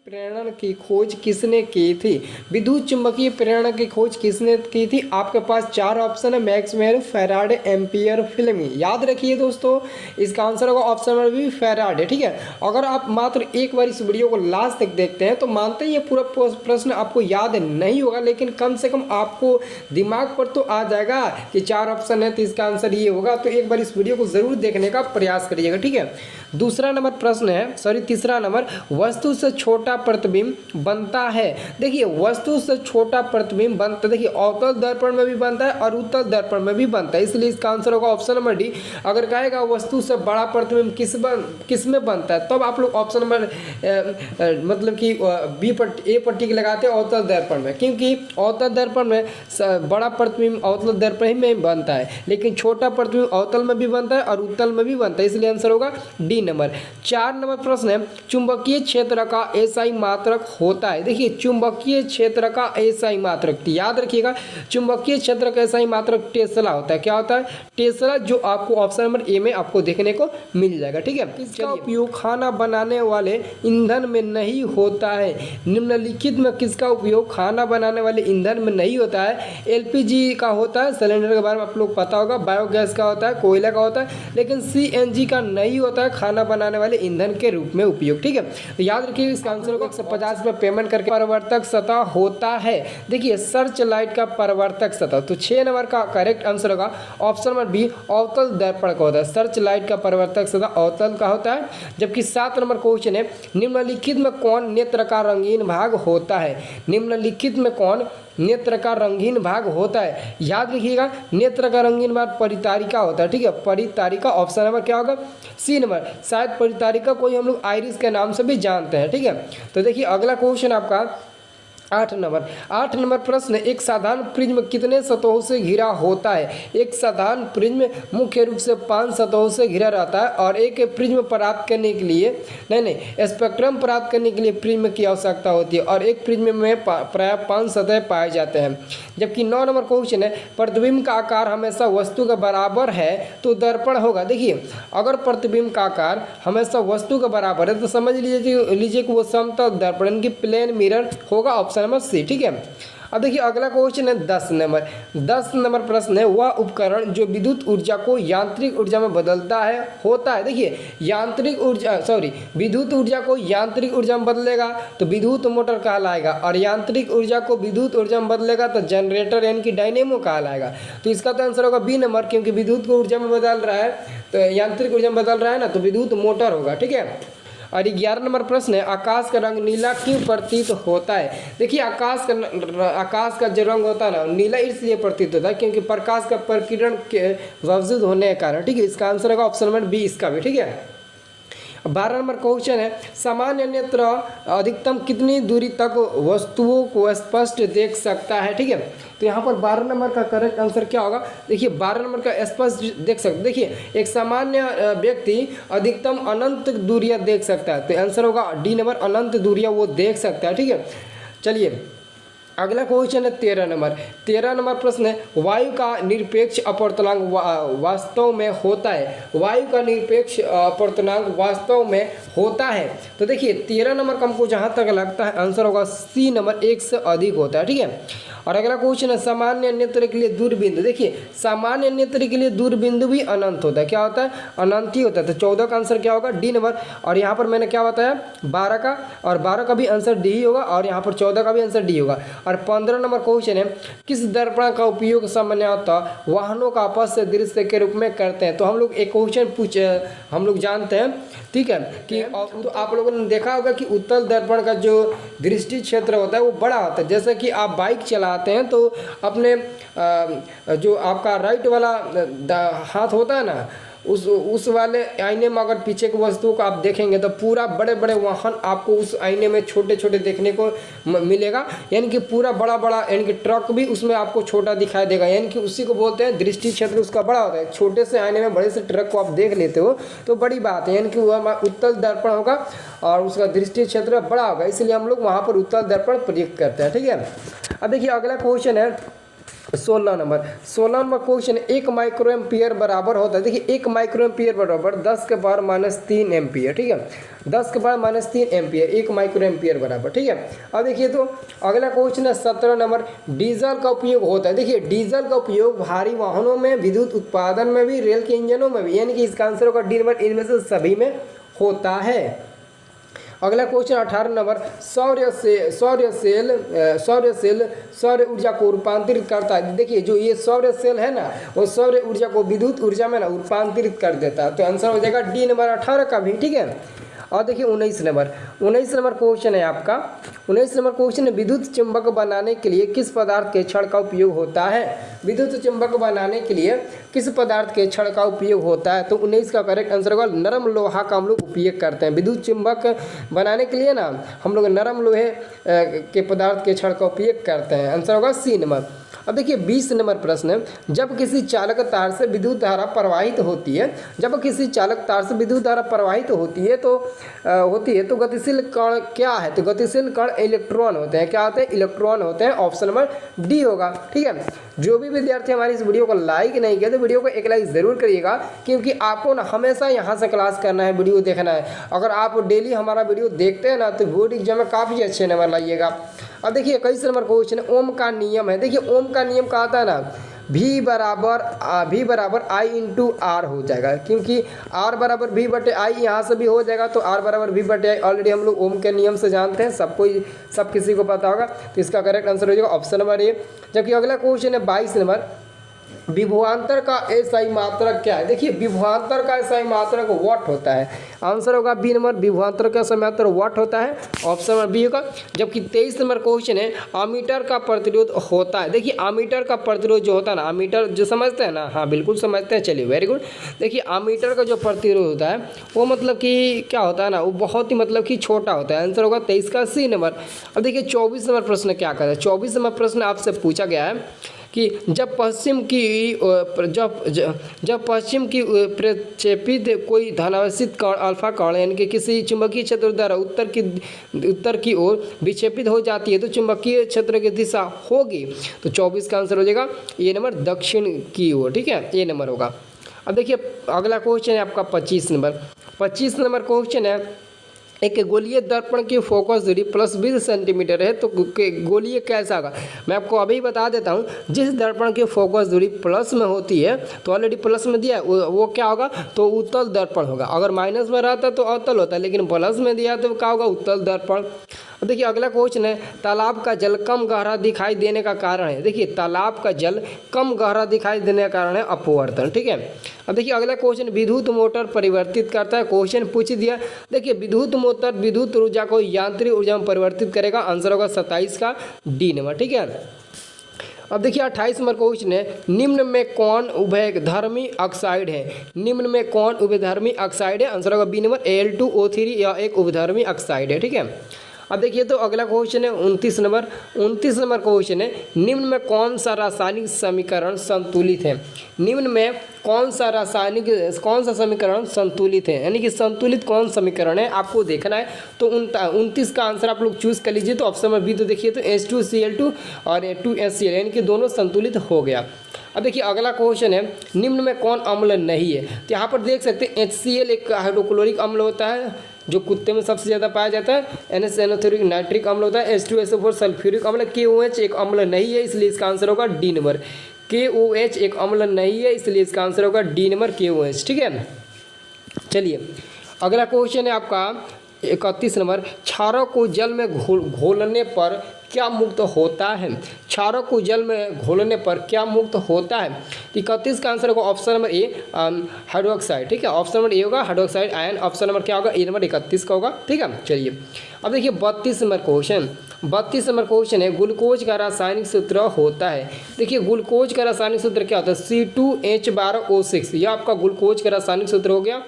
प्रेरण की खोज किसने की थी? विद्युत चुंबकीय प्रेरण की खोज किसने की थी? आपके पास चार ऑप्शन है, मैक्सवेल, फैराडे, एम्पियर, फ्लेमिंग। याद रखिए दोस्तों, इसका आंसर होगा ऑप्शन नंबर बी, फैराडे। ठीक है, अगर आप मात्र एक बार इस वीडियो को लास्ट तक देखते हैं तो मानते हैं ये पूरा प्रश्न आपको याद नहीं होगा, लेकिन कम से कम आपको दिमाग पर तो आ जाएगा कि चार ऑप्शन है तो इसका आंसर ये होगा। तो एक बार इस वीडियो को जरूर देखने का प्रयास करिएगा। ठीक है, दूसरा नंबर प्रश्न है, सॉरी तीसरा नंबर, वस्तु से छोटा प्रतिबिंब बनता है। देखिए, वस्तु से छोटा प्रतिबिंब बनता, देखिए अवतल दर्पण में भी बनता है और उत्तल दर्पण में भी बनता है, इसलिए इसका आंसर होगा ऑप्शन नंबर डी। अगर कहेगा वस्तु से बड़ा प्रतिबिंब किस में बनता है, तब आप लोग ऑप्शन नंबर मतलब कि बी पट्टी ए पट्टी लगाते हैं अवतल दर्पण में, क्योंकि अवतल दर्पण में बड़ा प्रतिबिंब अवतल दर्पण में बनता है, लेकिन छोटा प्रतिबिंब अवतल में भी बनता है और उत्तल में भी बनता है, इसलिए आंसर होगा डी नंबर। 4 नंबर प्रश्न है, चुंबकीय क्षेत्र का एसआई मात्रक होता है। देखिए, चुंबकीय क्षेत्र का एसआई मात्रक, याद रखिएगा, चुंबकीय क्षेत्र का एसआई मात्रक टेस्ला होता है। क्या होता है? टेस्ला, जो आपको ऑप्शन नंबर ए में आपको देखने को मिल जाएगा। ठीक है, इसका उपयोग खाना बनाने वाले ईंधन में नहीं होता है। निम्नलिखित में किसका उपयोग खाना बनाने वाले ईंधन में नहीं होता है? एलपीजी का होता है, सिलेंडर के बारे में आप लोग पता होगा, बायोगैस का होता है, कोयला का होता है, लेकिन सीएनजी का नहीं होता है खाना बनाने वाले ईंधन के रूप में उपयोग। ठीक है, तो याद रखिए इसका आंसर होगा 150 रुपये पेमेंट करके परावर्तक सतह होता है। देखिए, सर्च लाइट का परावर्तक सतह, तो 6 नंबर का करेक्ट आंसर होगा ऑप्शन नंबर बी, अवतल दर्पण का होता है। सर्च लाइट का परावर्तक सतह अवतल का होता है। जबकि 7 नंबर क्वेश्चन है, निम्नलिखित में कौन नेत्र का रंगीन भाग होता है? निम्नलिखित में कौन नेत्र का रंगीन भाग होता है? याद रखिएगा, नेत्र का रंगीन भाग परितारिका होता है। ठीक है, परितारिका, ऑप्शन नंबर क्या होगा? C number. शायद परितारिका को हम लोग आइरिस के नाम से भी जानते हैं। ठीक है, तो देखिए अगला क्वेश्चन आपका 8 नंबर प्रश्न, एक साधारण प्रिज्म कितने सतहों से घिरा होता है? एक साधारण प्रिज्म मुख्य रूप से 5 सतहों से घिरा रहता है, और एक प्रिज्म प्राप्त करने के लिए स्पेक्ट्रम प्राप्त करने के लिए प्रिज्म की आवश्यकता होती है, और एक प्रिज्म में प्राय 5 सतह पाए जाते हैं। जबकि 9 नंबर क्वेश्चन है, प्रतिबिंब का आकार हमेशा वस्तु के बराबर है तो दर्पण होगा। देखिए, अगर प्रतिबिंब का आकार हमेशा वस्तु के बराबर है तो समझ लीजिए कि वो समतल दर्पण की प्लेन मिरर होगा, ऑप्शन नंबर सी। ठीक है, अब देखिए अगला क्वेश्चन है 10 नंबर प्रश्न है, वह उपकरण जो विद्युत ऊर्जा को यांत्रिक ऊर्जा में बदलता है होता है। देखिए, विद्युत ऊर्जा को यांत्रिक ऊर्जा में बदलेगा तो विद्युत मोटर कहलाएगा, और यांत्रिक ऊर्जा को विद्युत ऊर्जा में बदलेगा तो जनरेटर यानी कि डायनेमो कहलाएगा। तो इसका तो आंसर होगा बी नंबर, क्योंकि विद्युत को ऊर्जा में बदल रहा है तो यांत्रिक ऊर्जा में बदल रहा है ना, तो विद्युत मोटर होगा। ठीक है, और 11 नंबर प्रश्न है, आकाश का रंग नीला क्यों प्रतीत होता है? देखिए, आकाश का जो रंग होता है ना, नीला इसलिए प्रतीत होता है क्योंकि प्रकाश का प्रकीर्णन के मौजूद होने के कारण। ठीक है, इसका आंसर होगा ऑप्शन नंबर बी, इसका भी। ठीक है, 12 नंबर क्वेश्चन है, सामान्य नेत्र अधिकतम कितनी दूरी तक वस्तुओं को स्पष्ट देख सकता है? ठीक है, तो यहाँ पर 12 नंबर का करेक्ट आंसर क्या होगा? देखिए, 12 नंबर का स्पष्ट देख सकते। देखिए, एक सामान्य व्यक्ति अधिकतम अनंत दूरियां देख सकता है, तो आंसर होगा डी नंबर, अनंत दूरियां वो देख सकता है। ठीक है, चलिए अगला क्वेश्चन है 13 नंबर प्रश्न है, वायु का निरपेक्ष अपवर्तनांक वास्तव में होता है? वायु का निरपेक्ष अपवर्तनांक वास्तव में होता है? तो देखिए 13 नंबर का हमको जहाँ तक लगता है आंसर होगा सी नंबर, 1 से अधिक होता है। ठीक है, और अगला क्वेश्चन है, सामान्य नेत्र के लिए दूरबिंदु। देखिए, सामान्य नेत्र के लिए दूरबिंदु भी अनंत होता है। क्या होता है? अनंत ही होता है। तो 14 का आंसर क्या होगा? D number. और यहाँ पर मैंने क्या बताया? 12 का, और 12 का भी आंसर डी ही होगा, और यहाँ पर 14 का भी आंसर डी होगा। और 15 नंबर क्वेश्चन है, किस दर्पण का उपयोग सामान्यतः वाहनों का आपस से दृश्य के रूप में करते हैं? तो हम लोग एक क्वेश्चन हम लोग जानते हैं, ठीक है, कि तो आप लोगों ने देखा होगा कि उत्तल दर्पण का जो दृष्टि क्षेत्र होता है वो बड़ा होता है। जैसे कि आप बाइक चलाते हैं तो अपने जो आपका राइट वाला हाथ होता है ना, उस वाले आईने में अगर पीछे की वस्तुओं को आप देखेंगे तो पूरा बड़े बड़े वाहन आपको उस आईने में छोटे छोटे देखने को मिलेगा, यानी कि पूरा बड़ा बड़ा, यानी कि ट्रक भी उसमें आपको छोटा दिखाई देगा, यानी कि उसी को बोलते हैं दृष्टि क्षेत्र उसका बड़ा होता है। छोटे से आईने में बड़े से ट्रक को आप देख लेते हो तो बड़ी बात है, यानी कि वह उत्तल दर्पण होगा और उसका दृष्टि क्षेत्र बड़ा होगा, इसलिए हम लोग वहाँ पर उत्तल दर्पण प्रयुक्त करते हैं। ठीक है, अब देखिए अगला क्वेश्चन है 16 नंबर क्वेश्चन, 1 माइक्रो एम्पियर बराबर होता है, देखिए 1 माइक्रो एम्पियर बराबर 10 के पावर -3 एम्पियर, ठीक है, 10 के पावर -3 एम्पियर 1 माइक्रो एम्पियर बराबर, ठीक है। अब देखिए तो अगला क्वेश्चन है 17 नंबर, डीजल का उपयोग होता है, देखिए डीजल का उपयोग भारी वाहनों में, विद्युत उत्पादन में भी, रेल के इंजनों में भी, यानी कि इसका आंसर होगा डी नंबर, इनमें से सभी में होता है। अगला क्वेश्चन 18 नंबर, सौर सेल सौर ऊर्जा को रूपांतरित करता है, देखिए जो ये सौर सेल है ना, वो सौर ऊर्जा को विद्युत ऊर्जा में ना रूपांतरित कर देता है, तो आंसर हो जाएगा डी नंबर 18 का भी, ठीक है। और देखिए 19 नंबर क्वेश्चन है आपका, 19 नंबर क्वेश्चन है, विद्युत चुंबक बनाने के लिए किस पदार्थ के छड़ का उपयोग होता है, विद्युत चुंबक बनाने के लिए किस पदार्थ के छड़ का उपयोग होता है, तो 19 का करेक्ट आंसर होगा नरम लोहा का हम लोग उपयोग करते हैं, विद्युत चुंबक बनाने के लिए ना हम लोग नरम लोहे के पदार्थ के छड़ का उपयोग करते हैं, आंसर होगा सी नंबर। अब देखिए 20 नंबर प्रश्न है, जब किसी चालक तार से विद्युत धारा प्रवाहित होती है, जब किसी चालक तार से विद्युत धारा प्रवाहित होती है तो गतिशील कण क्या है, तो गतिशील कण इलेक्ट्रॉन होते हैं, क्या होते हैं, इलेक्ट्रॉन होते हैं, ऑप्शन नंबर डी होगा, ठीक है। जो भी विद्यार्थी हमारी इस वीडियो को लाइक नहीं किया तो वीडियो को एक लाइक ज़रूर करिएगा, क्योंकि आपको ना हमेशा यहाँ से क्लास करना है, वीडियो देखना है। अगर आप डेली हमारा वीडियो देखते हैं ना तो बोर्ड एग्जाम में काफ़ी अच्छे नंबर लाइएगा। अब देखिए 21 नंबर क्वेश्चन, ओम का नियम है, देखिए ओम का नियम कहा था ना, V बराबर I इंटू आर हो जाएगा, क्योंकि R बराबर V बटे आई यहाँ से भी हो जाएगा, तो R बराबर V बटे आई ऑलरेडी हम लोग ओम के नियम से जानते हैं, सब किसी को पता होगा, तो इसका करेक्ट आंसर हो जाएगा ऑप्शन नंबर ए। जबकि अगला क्वेश्चन है 22 नंबर, विभवांतर का एसआई मात्रक क्या है, देखिए विभवांतर का एसआई मात्रक वाट होता है, आंसर होगा बी नंबर, विभवांतर का एसआई मात्रक वाट होता है, ऑप्शन नंबर बी होगा। जबकि 23 नंबर क्वेश्चन है, अमीटर का प्रतिरोध होता है, देखिए अमीटर का प्रतिरोध जो होता है ना, अमीटर जो समझते हैं ना, हाँ बिल्कुल समझते हैं, चलिए वेरी गुड। देखिए अमीटर का जो प्रतिरोध होता है वो मतलब कि क्या होता है ना, वो बहुत ही मतलब कि छोटा होता है, आंसर होगा 23 का सी नंबर। अब देखिए 24 नंबर प्रश्न क्या कहता है, 24 नंबर प्रश्न आपसे पूछा गया है कि जब पश्चिम की प्रक्षेपित कोई धनावेशित कण अल्फा कण यानी कि किसी चुंबकीय क्षेत्र द्वारा उत्तर की ओर विक्षेपित हो जाती है तो चुंबकीय क्षेत्र की दिशा होगी, तो 24 का आंसर हो जाएगा ए नंबर, दक्षिण की ओर, ठीक है, ए नंबर होगा। अब देखिए अगला क्वेश्चन है आपका 25 नंबर क्वेश्चन है, एक गोलीय दर्पण की फोकस दूरी +20 सेंटीमीटर है तो गोलीय कैसा होगा, मैं आपको अभी बता देता हूँ। जिस दर्पण की फोकस दूरी प्लस में होती है तो ऑलरेडी प्लस में दिया है, वो क्या होगा, तो उत्तल दर्पण होगा। अगर माइनस में रहता तो अवतल होता है, लेकिन प्लस में दिया तो क्या होगा, उत्तल दर्पण। देखिए अगला क्वेश्चन है, तालाब का जल कम गहरा दिखाई देने का कारण है, देखिए तालाब का जल कम गहरा दिखाई देने का कारण है अपवर्तन, ठीक है। अब देखिए अगला क्वेश्चन, विद्युत मोटर परिवर्तित करता है, क्वेश्चन पूछ दिया, देखिए विद्युत मोटर विद्युत ऊर्जा को यांत्रिक ऊर्जा में परिवर्तित करेगा, आंसर होगा 27 का डी नंबर, ठीक है। अब देखिए 28 नंबर क्वेश्चन है, निम्न में कौन उभयधर्मी ऑक्साइड है, निम्न में कौन उभयधर्मी ऑक्साइड है, आंसर होगा बी नंबर, Al2O3 या एक उभयधर्मी ऑक्साइड है, ठीक है। अब देखिए तो अगला क्वेश्चन है 29 नंबर क्वेश्चन है, निम्न में कौन सा रासायनिक समीकरण संतुलित है, निम्न में कौन सा समीकरण संतुलित है, यानी कि संतुलित कौन समीकरण है आपको देखना है, तो 29 का आंसर आप लोग चूज़ कर लीजिए, तो ऑप्शन नंबर बी, तो देखिए तो H2Cl2 और H2HCl यानी कि दोनों संतुलित हो गया। अब देखिए अगला क्वेश्चन है, निम्न में कौन अम्ल नहीं है, तो यहाँ पर देख सकते हैं HCl एक हाइड्रोक्लोरिक अम्ल होता है जो कुत्ते में सबसे ज़्यादा पाया जाता है, NaCN नाइट्रिक अम्ल होता है, H2SO4 सल्फ्यूरिक अम्ल, KOH एक अम्ल नहीं है, इसलिए इसका आंसर होगा डी नंबर, KOH एक अम्ल नहीं है, इसलिए इसका आंसर होगा डी नंबर KOH, ठीक है। चलिए अगला क्वेश्चन है आपका 31 नंबर, क्षारों को जल में घोलने पर क्या मुक्त होता है, क्षारों को जल में घोलने पर क्या मुक्त होता है, 31 का आंसर होगा ऑप्शन नंबर ए हाइड्रोक्साइड, ठीक है, ऑप्शन नंबर ए होगा हाइड्रोक्साइड आयन, ऑप्शन नंबर क्या होगा, ए नंबर 31 का होगा, ठीक है। चलिए अब देखिए 32 नंबर क्वेश्चन है, ग्लूकोज का रासायनिक सूत्र होता है, देखिए ग्लूकोज का रासायनिक सूत्र क्या होता है, C2H12O6, यह आपका ग्लूकोज का रासायनिक सूत्र हो गया।